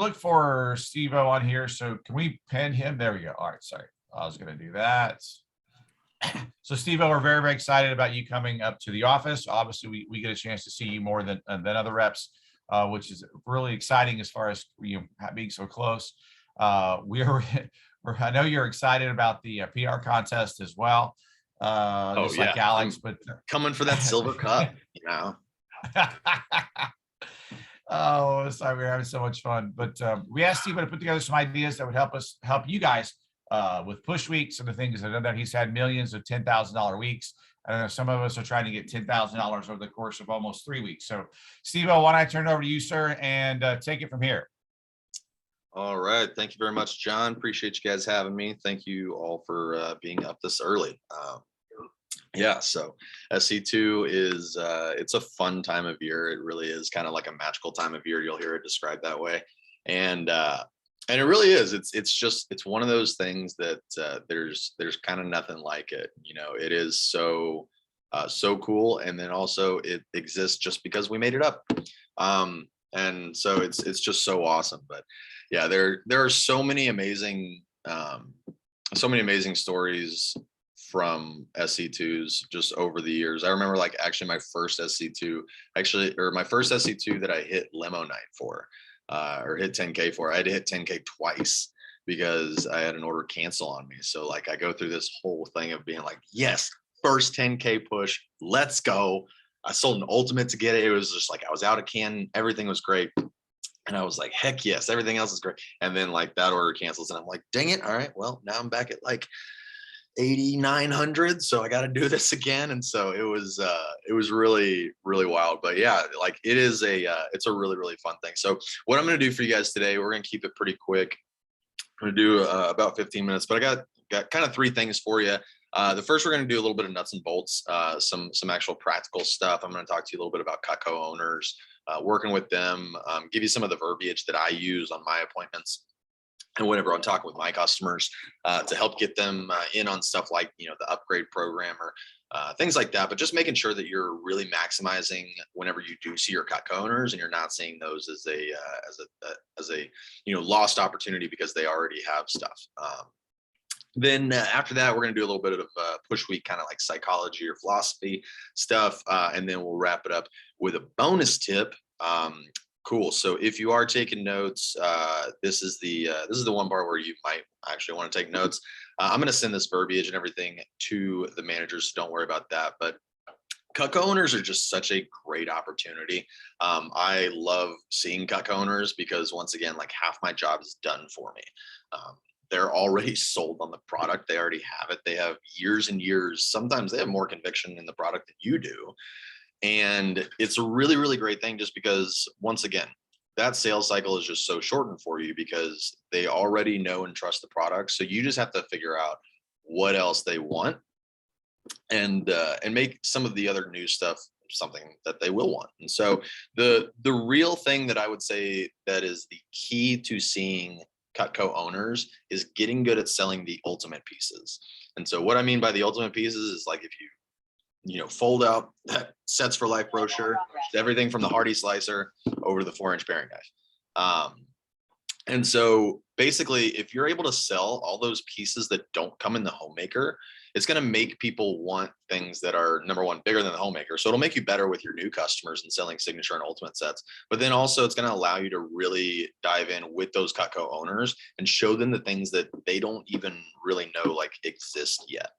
look for Steve-O on here. So can we pin him? There we go. All right, sorry. I was going to do that. So Steve-O, we're very, very excited about you coming up to the office. Obviously, we get a chance to see you more than other reps, which is really exciting as far as being so close. I know you're excited about the PR contest as well, just like Alex. I'm coming for that silver cup, Oh, sorry, we're having so much fun. But we asked Steve to put together some ideas that would help you guys with push weeks and the things. I know that he's had millions of $10,000 weeks. I know some of us are trying to get $10,000 over the course of almost 3 weeks. So, Steve-O, why don't I turn it over to you, sir, and take it from here? All right. Thank you very much, John. Appreciate you guys having me. Thank you all for being up this early. So SC2 is it's a fun time of year. It really is kind of like a magical time of year. You'll hear it described that way. And it really is. It's one of those things that there's kind of nothing like it. It is so cool. And then also it exists just because we made it up. And so it's just so awesome. But yeah, there are so many amazing stories from SC2s just over the years. I remember actually my first SC2 that I hit limo night for, or hit 10K for. I had to hit 10K twice because I had an order cancel on me. So I go through this whole thing of being like, yes, first 10K push, let's go. I sold an ultimate to get it. It was just I was out of Canton. Everything was great. And I was like, heck yes, everything else is great. And then that order cancels and I'm like, dang it. All right, well, now I'm back at 8,900, so I got to do this again. And so it was really, really wild. But yeah, it's a really, really fun thing. So what I'm going to do for you guys today, we're going to keep it pretty quick. I'm going to do about 15 minutes, but I got kind of 3 things for you. The first, we're going to do a little bit of nuts and bolts, some actual practical stuff. I'm going to talk to you a little bit about Cutco owners, working with them, give you some of the verbiage that I use on my appointments and whenever I'm talking with my customers, to help get them in on stuff like the upgrade program or things like that. But just making sure that you're really maximizing whenever you do see your Cutco owners, and you're not seeing those as a lost opportunity because they already have stuff. Then after that, we're going to do a little bit of push week, kind of like psychology or philosophy stuff. And then we'll wrap it up with a bonus tip. Cool. So if you are taking notes, this is the one part where you might actually want to take notes. I'm going to send this verbiage and everything to the managers, so don't worry about that. But Cutco owners are just such a great opportunity. I love seeing Cutco owners because, once again, half my job is done for me. They're already sold on the product. They already have it. They have years and years. Sometimes they have more conviction in the product than you do. And it's a really, really great thing just because, once again, that sales cycle is just so shortened for you because they already know and trust the product. So you just have to figure out what else they want and make some of the other new stuff something that they will want. And so the real thing that I would say that is the key to seeing Cutco owners is getting good at selling the ultimate pieces. And so what I mean by the ultimate pieces is if you fold out that sets for life brochure, everything from the Hardy slicer over to the 4-inch paring knife. And so basically, if you're able to sell all those pieces that don't come in the homemaker, it's going to make people want things that are, number one, bigger than the homemaker. So it'll make you better with your new customers and selling signature and ultimate sets. But then also it's going to allow you to really dive in with those Cutco owners and show them the things that they don't even really know exist yet.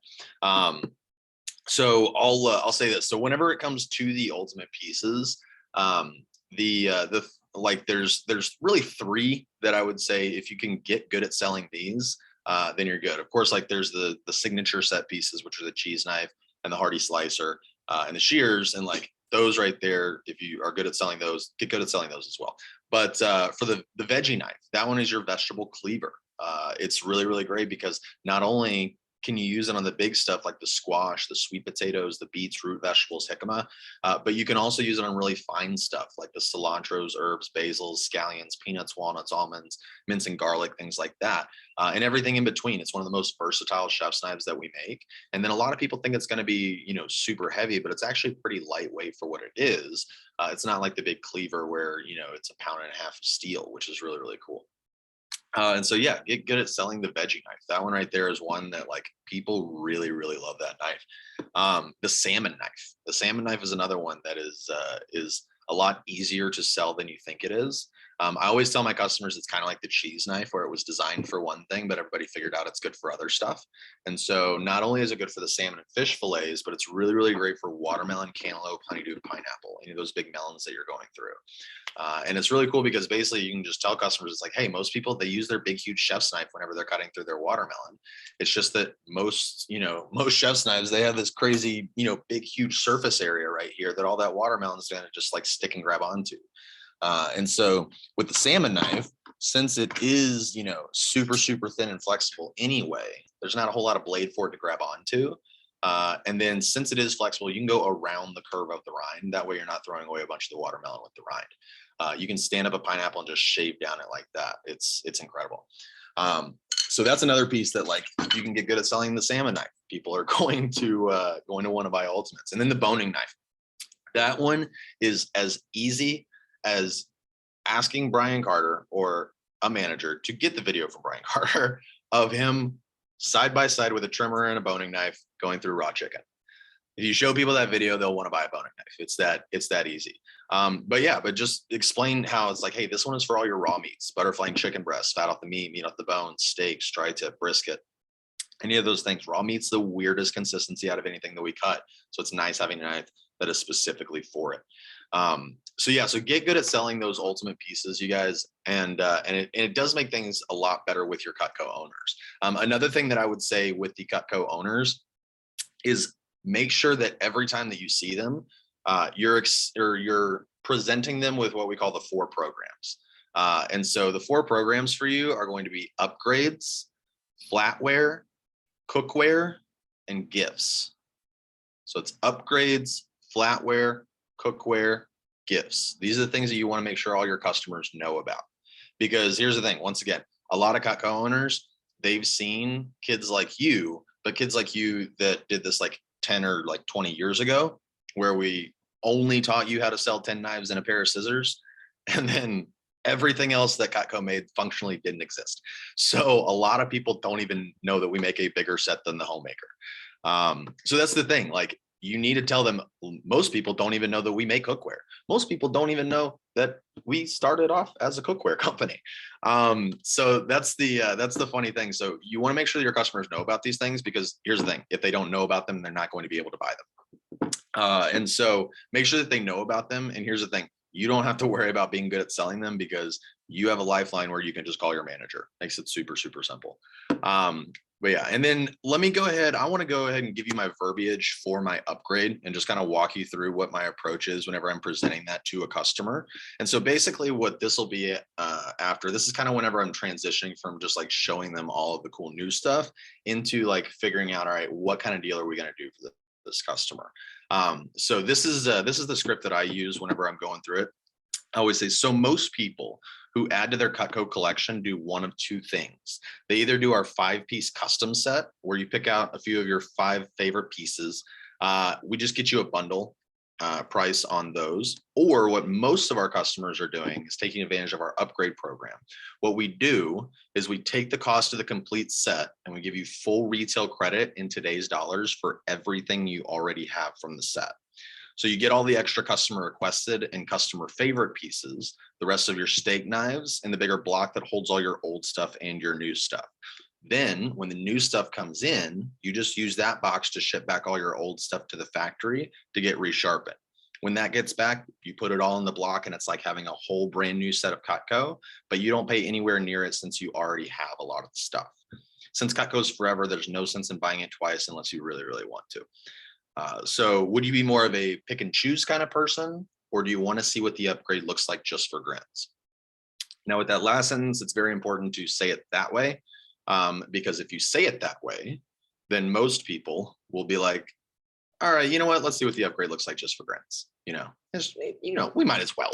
So I'll say this. So whenever it comes to the ultimate pieces, there's really 3 that I would say if you can get good at selling these, then you're good. Of course, there's the signature set pieces, which are the cheese knife and the Hardy slicer, and the shears, and those right there. If you are good at selling those, get good at selling those as well. But for the Veggie Knife, that one is your vegetable cleaver. It's really, really great because not only can you use it on the big stuff like the squash, the sweet potatoes, the beets, root vegetables, jicama? But you can also use it on really fine stuff like the cilantros, herbs, basils, scallions, peanuts, walnuts, almonds, mince and garlic, things like that, and everything in between. It's one of the most versatile chef's knives that we make. And then a lot of people think it's going to be, super heavy, but it's actually pretty lightweight for what it is. It's not like the big cleaver where, it's a pound and a half of steel, which is really, really cool. And so yeah, get good at selling the veggie knife. That one right there is one that like people really, really love that knife. The salmon knife. The salmon knife is another one that is a lot easier to sell than you think it is. I always tell my customers it's kind of like the cheese knife where it was designed for one thing, but everybody figured out it's good for other stuff. And so not only is it good for the salmon and fish fillets, but it's really, really great for watermelon, cantaloupe, honeydew, pineapple, any of those big melons that you're going through. And it's really cool because basically you can just tell customers, it's like, hey, most people, they use their big, huge chef's knife whenever they're cutting through their watermelon. It's just that most chef's knives, they have this crazy, big, huge surface area right here that all that watermelon is going to just like stick and grab onto. And so with the salmon knife, since it is, super, super thin and flexible anyway, there's not a whole lot of blade for it to grab onto. And then since it is flexible, you can go around the curve of the rind. That way you're not throwing away a bunch of the watermelon with the rind. You can stand up a pineapple and just shave down it like that. It's incredible. So that's another piece that like if you can get good at selling the salmon knife, people are going to want to buy ultimates. And then the boning knife. That one is as easy as asking Brian Carter or a manager to get the video from Brian Carter of him side by side with a trimmer and a boning knife going through raw chicken. If you show people that video, they'll want to buy a boning knife. It's that easy. But just explain how it's like, hey, this one is for all your raw meats, butterfly chicken breast, fat off the meat off the bone, steaks, tri-tip, brisket, any of those things. Raw meat's the weirdest consistency out of anything that we cut. So it's nice having a knife that is specifically for it. So get good at selling those ultimate pieces, you guys. And it does make things a lot better with your Cutco owners. Another thing that I would say with the Cutco owners is make sure that every time that you see them, you're presenting them with what we call the 4 programs. And so the 4 programs for you are going to be upgrades, flatware, cookware, and gifts. So it's upgrades, flatware, cookware, gifts. These are the things that you want to make sure all your customers know about. Because here's the thing, once again, a lot of Cutco owners, they've seen kids like you, but kids like you that did this like 10 or like 20 years ago, where we only taught you how to sell 10 knives and a pair of scissors. And then everything else that Cutco made functionally didn't exist. So a lot of people don't even know that we make a bigger set than the homemaker. So that's the thing. Like, you need to tell them, most people don't even know that we make cookware. Most people don't even know that we started off as a cookware company. So that's the funny thing. So you want to make sure that your customers know about these things, because here's the thing, if they don't know about them, they're not going to be able to buy them. And so make sure that they know about them. And here's the thing, you don't have to worry about being good at selling them, because you have a lifeline where you can just call your manager. Makes it super, super simple. But yeah, and then let me go ahead. I want to go ahead and give you my verbiage for my upgrade and just kind of walk you through what my approach is whenever I'm presenting that to a customer. And so basically what this will be after, this is kind of whenever I'm transitioning from just like showing them all of the cool new stuff into like figuring out, all right, what kind of deal are we going to do for this customer? So this is the script that I use whenever I'm going through it. I always say, so most people who add to their Cutco collection do one of 2 things. They either do our 5-piece custom set, where you pick out a few of your 5 favorite pieces. We just get you a bundle price on those. Or what most of our customers are doing is taking advantage of our upgrade program. What we do is we take the cost of the complete set and we give you full retail credit in today's dollars for everything you already have from the set. So you get all the extra customer requested and customer favorite pieces, the rest of your steak knives, and the bigger block that holds all your old stuff and your new stuff. Then when the new stuff comes in, you just use that box to ship back all your old stuff to the factory to get resharpened. When that gets back, you put it all in the block and it's like having a whole brand new set of Cutco, but you don't pay anywhere near it since you already have a lot of the stuff. Since Cutco's forever, there's no sense in buying it twice unless you really, really want to. So would you be more of a pick and choose kind of person, or do you want to see what the upgrade looks like just for grins? Now with that last sentence, it's very important to say it that way, because if you say it that way, then most people will be like, all right, you know what? Let's see what the upgrade looks like just for grants. We might as well.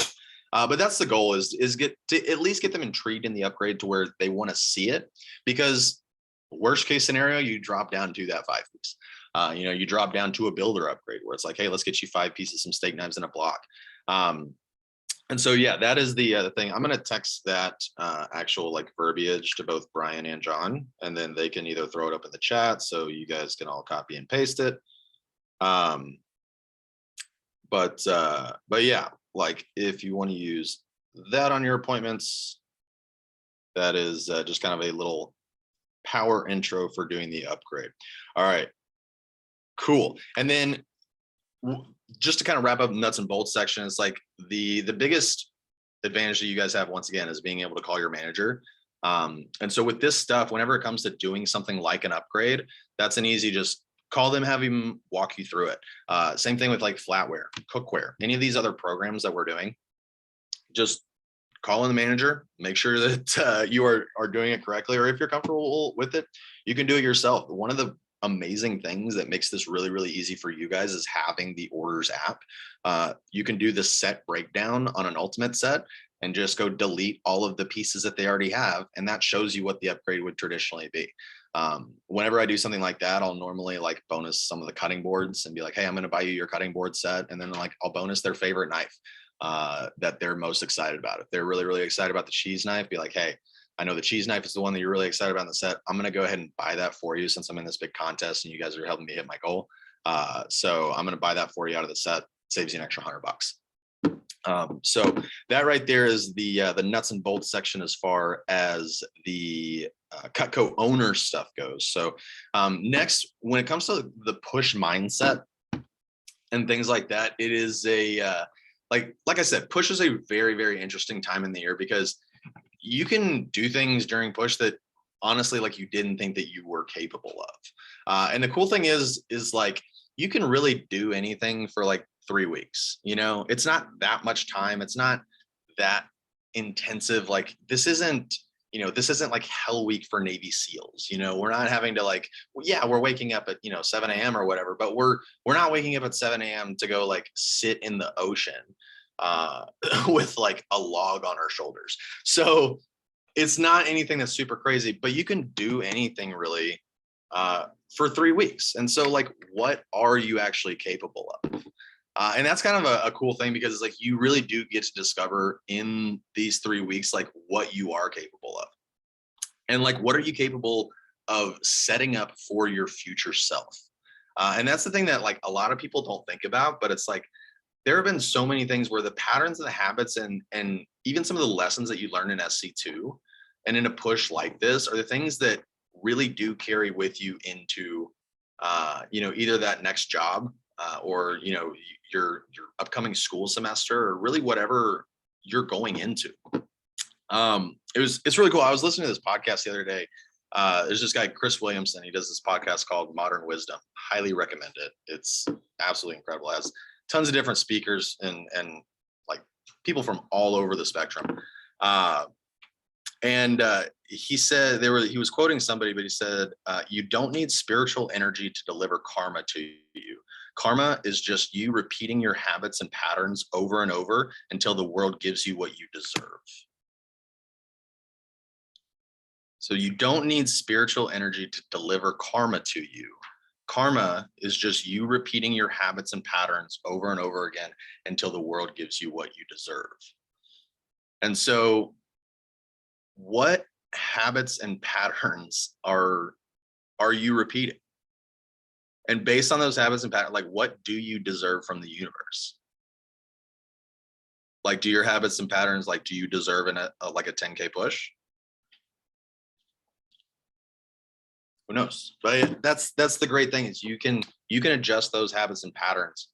But that's the goal is get to at least get them intrigued in the upgrade to where they want to see it, because worst case scenario, you drop down to that 5 weeks. You drop down to a builder upgrade where it's like, hey, let's get you 5 pieces, some steak knives, and a block. And so, yeah, that is the thing. I'm going to text that actual like verbiage to both Brian and John, and then they can either throw it up in the chat so you guys can all copy and paste it. But yeah, like if you want to use that on your appointments, that is just kind of a little power intro for doing the upgrade. All right, cool. And then just to kind of wrap up the nuts and bolts section, it's like the biggest advantage that you guys have, once again, is being able to call your manager. And so with this stuff, whenever it comes to doing something like an upgrade, that's an easy just call them, have him walk you through it. Same thing with like flatware, cookware, any of these other programs that we're doing, just call in the manager, make sure that you are doing it correctly, or if you're comfortable with it, you can do it yourself. One of the amazing things that makes this really, really easy for you guys is having the orders app. You can do the set breakdown on an ultimate set and just go delete all of the pieces that they already have, and that shows you what the upgrade would traditionally be. Whenever I do something like that, I'll normally like bonus some of the cutting boards and be like, hey, I'm going to buy you your cutting board set. And then like I'll bonus their favorite knife that they're most excited about. If they're really, really excited about the cheese knife, be like, hey, I know the cheese knife is the one that you're really excited about in the set. I'm going to go ahead and buy that for you since I'm in this big contest and you guys are helping me hit my goal. So I'm going to buy that for you out of the set. Saves you an extra $100. So that right there is the nuts and bolts section as far as the Cutco owner stuff goes. So next, when it comes to the push mindset and things like that, it is a like I said, push is a very, very interesting time in the year, because you can do things during push that honestly, like you didn't think that you were capable of. And the cool thing is like you can really do anything for like 3 weeks. It's not that much time. It's not that intensive. Like this isn't like Hell Week for Navy SEALs. We're not having to like, yeah, we're waking up at 7 a.m. or whatever, but we're not waking up at 7 a.m. to go like sit in the ocean with like a log on our shoulders. So it's not anything that's super crazy, but you can do anything really for 3 weeks. And so like, what are you actually capable of? And that's kind of a cool thing, because it's like you really do get to discover in these 3 weeks like what you are capable of, and like what are you capable of setting up for your future self. And that's the thing that like a lot of people don't think about, but it's like there have been so many things where the patterns and the habits and even some of the lessons that you learn in SC2 and in a push like this are the things that really do carry with you into either that next job or your upcoming school semester, or really whatever you're going into. It's really cool. I was listening to this podcast the other day. There's this guy, Chris Williamson. He does this podcast called Modern Wisdom. Highly recommend it. It's absolutely incredible. It has tons of different speakers and like people from all over the spectrum. And he said he was quoting somebody, but he said, you don't need spiritual energy to deliver karma to you. Karma is just you repeating your habits and patterns over and over until the world gives you what you deserve. So you don't need spiritual energy to deliver karma to you. Karma is just you repeating your habits and patterns over and over again until the world gives you what you deserve. And so what habits and patterns are you repeating? And based on those habits and patterns, like what do you deserve from the universe? Like, do your habits and patterns, like, do you deserve like a 10K push? Who knows? But that's the great thing is you can adjust those habits and patterns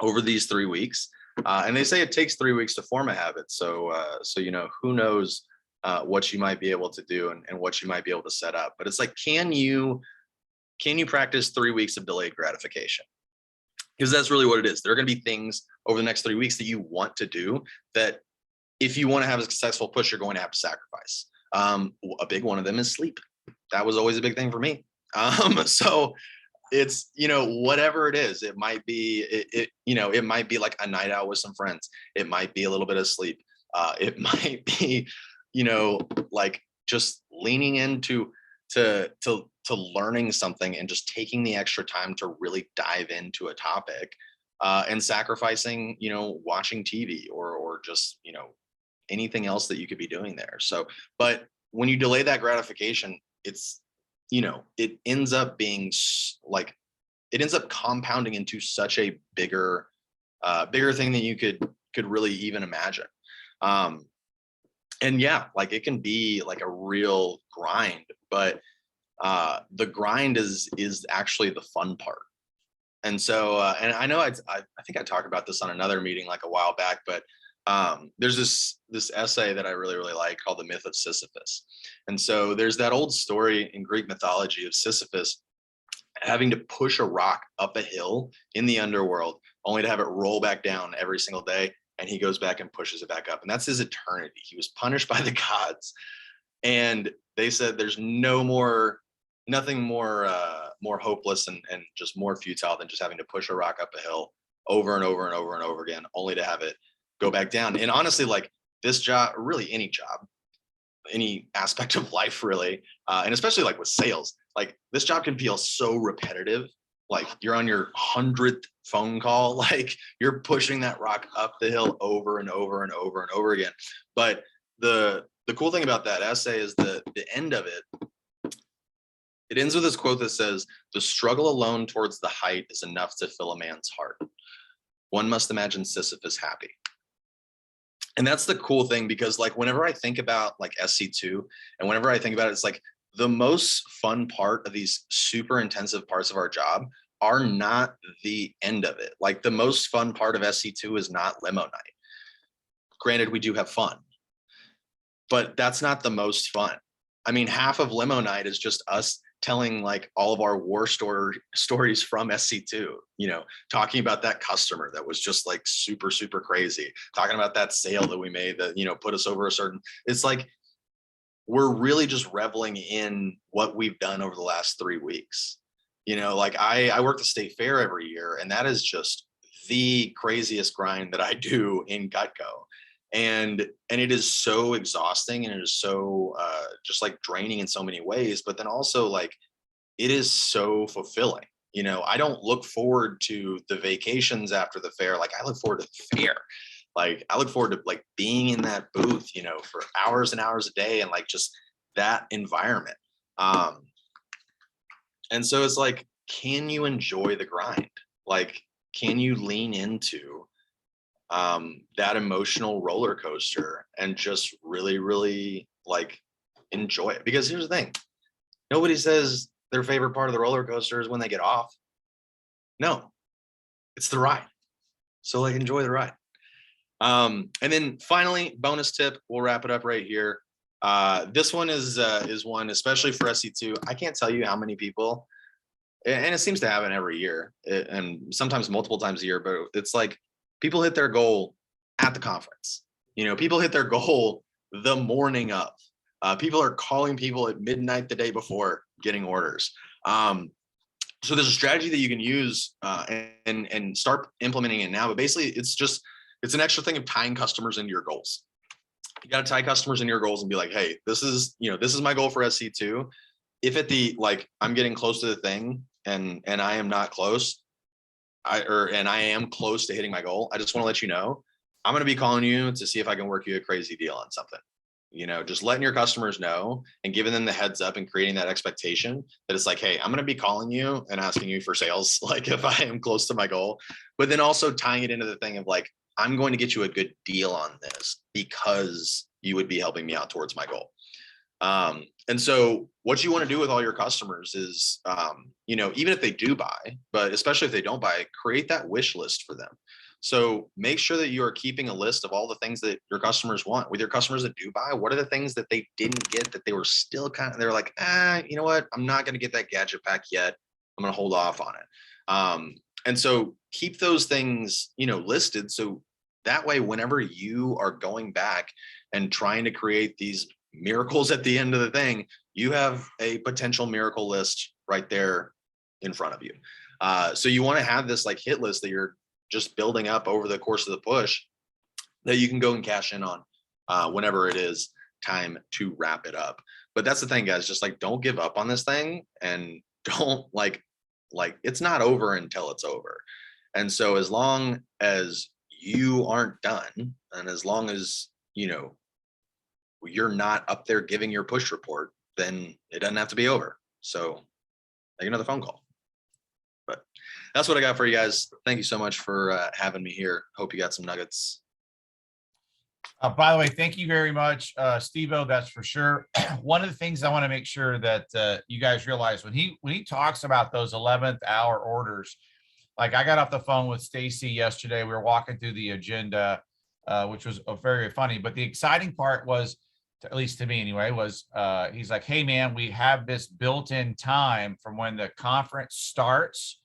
over these 3 weeks. And they say it takes 3 weeks to form a habit. So who knows what you might be able to do and what you might be able to set up. But it's like, can you practice 3 weeks of delayed gratification? Because that's really what it is. There are going to be things over the next 3 weeks that you want to do that if you want to have a successful push, you're going to have to sacrifice. A big one of them is sleep. That was always a big thing for me. So it's, whatever it is, it might be, it might be like a night out with some friends. It might be a little bit of sleep. It might be, like just leaning into to learning something and just taking the extra time to really dive into a topic, and sacrificing, watching TV or just, anything else that you could be doing there. So, but when you delay that gratification, it's, it ends up being like, it ends up compounding into such a bigger thing than you could really even imagine. Um, and yeah, like it can be like a real grind, but the grind is actually the fun part. And so, and I know I think I talked about this on another meeting like a while back, but there's this essay that I really like called The Myth of Sisyphus. And so there's that old story in Greek mythology of Sisyphus having to push a rock up a hill in the underworld, only to have it roll back down every single day. And he goes back and pushes it back up. And that's his eternity. He was punished by the gods. And they said there's nothing more hopeless and just more futile than just having to push a rock up a hill over and over and over and over again, only to have it go back down. And honestly, like this job, really any job, any aspect of life, really, and especially like with sales, like this job can feel so repetitive. Like you're on your 100th phone call, like you're pushing that rock up the hill over and over and over and over again. But the cool thing about that essay is the end of it. It ends with this quote that says, "The struggle alone towards the height is enough to fill a man's heart. One must imagine Sisyphus happy." And that's the cool thing, because like whenever I think about like SC2 and whenever I think about it, it's like the most fun part of these super intensive parts of our job are not the end of it. Like the most fun part of SC2 is not limo night. Granted, we do have fun, but that's not the most fun. I mean, half of limo night is just us telling like all of our war stories from SC2, talking about that customer that was just like super, super crazy, talking about that sale that we made that, put us over a certain, it's like, we're really just reveling in what we've done over the last 3 weeks. Like I work the state fair every year, and that is just the craziest grind that I do in Gutco. And it is so exhausting, and it is so just like draining in so many ways, but then also like it is so fulfilling. I don't look forward to the vacations after the fair. Like I look forward to the fair. Like I look forward to like being in that booth, for hours and hours a day, and like just that environment. And so it's like, can you enjoy the grind? Like, can you lean into that emotional roller coaster and just really, really like enjoy it? Because here's the thing, nobody says their favorite part of the roller coaster is when they get off. No, it's the ride. So like enjoy the ride. And then finally, bonus tip, we'll wrap it up right here. This one is one, especially for SC2. I can't tell you how many people, and it seems to happen every year, and sometimes multiple times a year, but it's like people hit their goal at the conference. People hit their goal the morning of. People are calling people at midnight the day before getting orders. So there's a strategy that you can use and start implementing it now. But basically, it's an extra thing of tying customers into your goals. You got to tie customers into your goals and be like, hey, this is my goal for SC2. If at the like I'm getting close to the thing and I am not close, and I am close to hitting my goal, I just want to let you know I'm going to be calling you to see if I can work you a crazy deal on something. Just letting your customers know and giving them the heads up and creating that expectation that it's like, hey, I'm going to be calling you and asking you for sales, like if I am close to my goal, but then also tying it into the thing of like, I'm going to get you a good deal on this because you would be helping me out towards my goal. And so what you want to do with all your customers is, even if they do buy, but especially if they don't buy, create that wish list for them. So make sure that you are keeping a list of all the things that your customers want. With your customers that do buy, what are the things that they didn't get that they were still they're like, you know what? I'm not going to get that gadget pack yet. I'm going to hold off on it. And so keep those things, listed. So that way, whenever you are going back and trying to create these miracles at the end of the thing, you have a potential miracle list right there in front of you. So you want to have this like hit list that you're just building up over the course of the push that you can go and cash in on whenever it is time to wrap it up. But that's the thing, guys, just like don't give up on this thing, and don't like it's not over until it's over. And so as long as you aren't done, and as long as you're not up there giving your push report, then it doesn't have to be over. So make another phone call. But that's what I got for you guys. Thank you so much for having me here. Hope you got some nuggets. By the way, thank you very much, Steve-O, that's for sure. One of the things I want to make sure that you guys realize when he talks about those 11th hour orders, like I got off the phone with Stacy yesterday. We were walking through the agenda, which was very funny. But the exciting part was, at least to me anyway, was he's like, hey, man, we have this built-in time from when the conference starts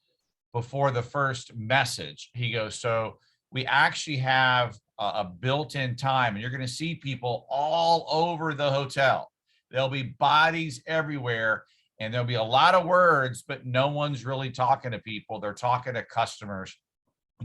before the first message. He goes, so we actually have a built-in time, and you're going to see people all over the hotel. There'll be bodies everywhere, and there'll be a lot of words, but no one's really talking to people. They're talking to customers,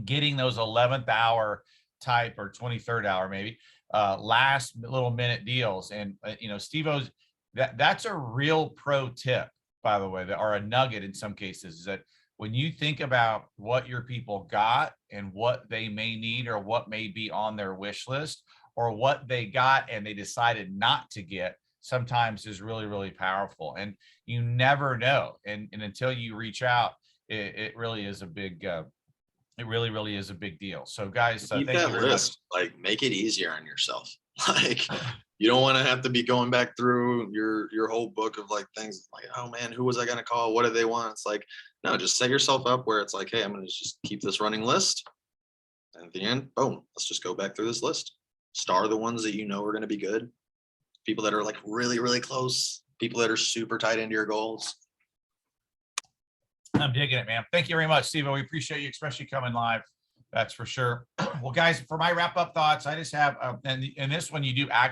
getting those 11th hour type or 23rd hour, maybe last little minute deals. And, Steve-O's, that's a real pro tip, by the way, that are a nugget in some cases, is that when you think about what your people got and what they may need or what may be on their wish list, or what they got and they decided not to get, sometimes is really, really powerful. And you never know. And until you reach out, it really is a big, it really, really is a big deal. So guys, keep thank that you very list. Like, make it easier on yourself. Like, you don't want to have to be going back through your whole book of like things like, oh man, who was I going to call? What do they want? It's like, no, just set yourself up where it's like, hey, I'm going to just keep this running list. And at the end, boom, let's just go back through this list. Star the ones that you know are going to be good. People that are like really, really close. People that are super tight into your goals. I'm digging it, man. Thank you very much, Steve. We appreciate you, especially coming live. That's for sure. Well, guys, for my wrap up thoughts, I just have, and this one you do actually